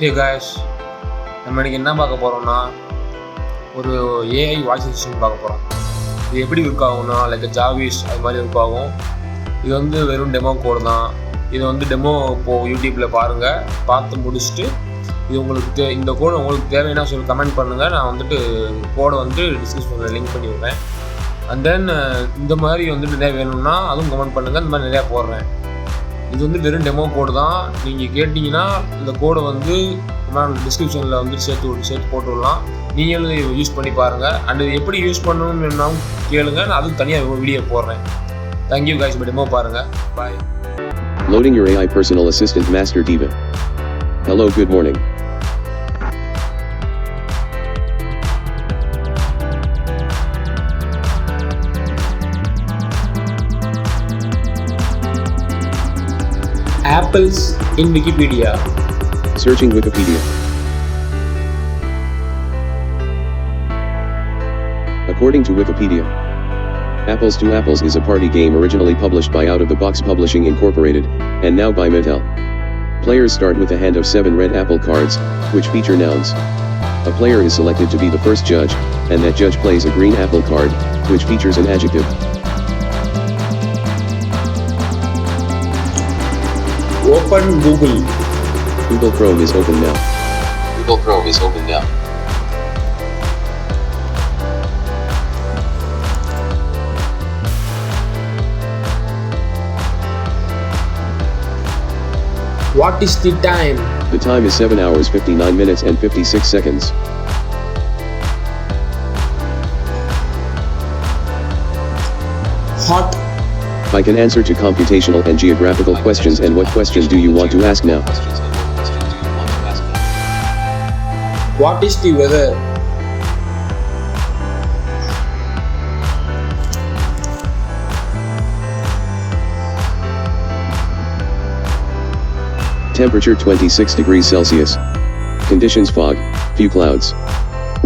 Hey guys, நம்ம இன்றைக்கி என்ன பார்க்க போகிறோம்னா ஒரு ஏஐ வாய்ஸ் அசிஸ்டன்ட் பார்க்க போகிறோம். இது எப்படி ஒர்க் ஆகும்னா லைக் ஜாவிஸ் அது மாதிரி ஒர்க் ஆகும். இது வந்து வெறும் டெமோ கோடு தான். இது வந்து டெமோ இப்போது யூடியூப்பில் பாருங்கள், பார்த்து முடிச்சுட்டு இது உங்களுக்கு இந்த கோடு உங்களுக்கு தேவைன்னா சொல்லி கமெண்ட் பண்ணுங்கள். நான் வந்துட்டு கோடை வந்து டிஸ்கிரிப்ஷனில் லிங்க் பண்ணி விடுறேன். அண்ட் தென் இந்த மாதிரி வந்துட்டு நிறையா வேணும்னா அதுவும் கமெண்ட் பண்ணுங்கள். இந்த மாதிரி நிறையா போடுறேன். இது வந்து வெறும் டெமோ கோடு தான். நீங்கள் கேட்டிங்கன்னா இந்த கோடை வந்து நான் டிஸ்கிரிப்ஷனில் வந்து சேர்த்து போட்டு விடலாம். நீங்களும் யூஸ் பண்ணி பாருங்கள். அண்ட் இது எப்படி யூஸ் பண்ணணும்னு வேணாலும் கேளுங்க. நான் அதுக்கு தனியாக வீடியோ போடுறேன். தேங்க்யூ guys, டெமோ பாருங்கள். பாய். Loading your AI personal assistant Master Diva. Hello, good morning. Apples in Wikipedia. Searching Wikipedia. According to Wikipedia, Apples to Apples is a party game originally published by Out of the Box Publishing Incorporated, and now by Mattel. Players start with a hand of 7 red apple cards, which feature nouns. A player is selected to be the first judge, and that judge plays a green apple card, which features an adjective. Open Google. Google Chrome is open now. Google Chrome is open now. What is the time? The time is 7 hours 59 minutes and 56 seconds. Hot. I can answer to computational and geographical questions. And what questions do you want to ask now? What is the weather? Temperature 26 degrees Celsius. Conditions fog, few clouds.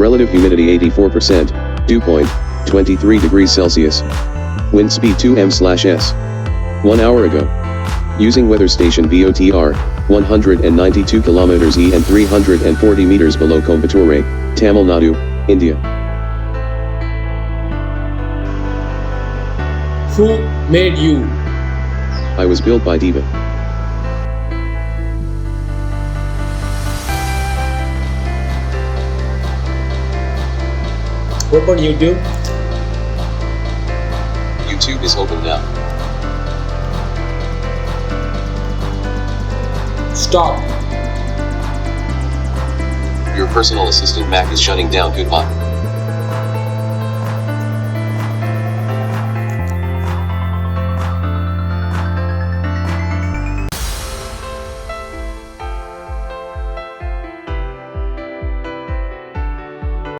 Relative humidity 84%, dew point, 23 degrees Celsius. Wind speed 2 m/s. 1 hour ago. Using weather station VOTR, 192 kilometers E and 340 meters below Coimbatore, Tamil Nadu, India. Who made you? I was built by Diva. Open YouTube. YouTube is open now. Stop. Your personal assistant Mac is shutting down. Goodbye.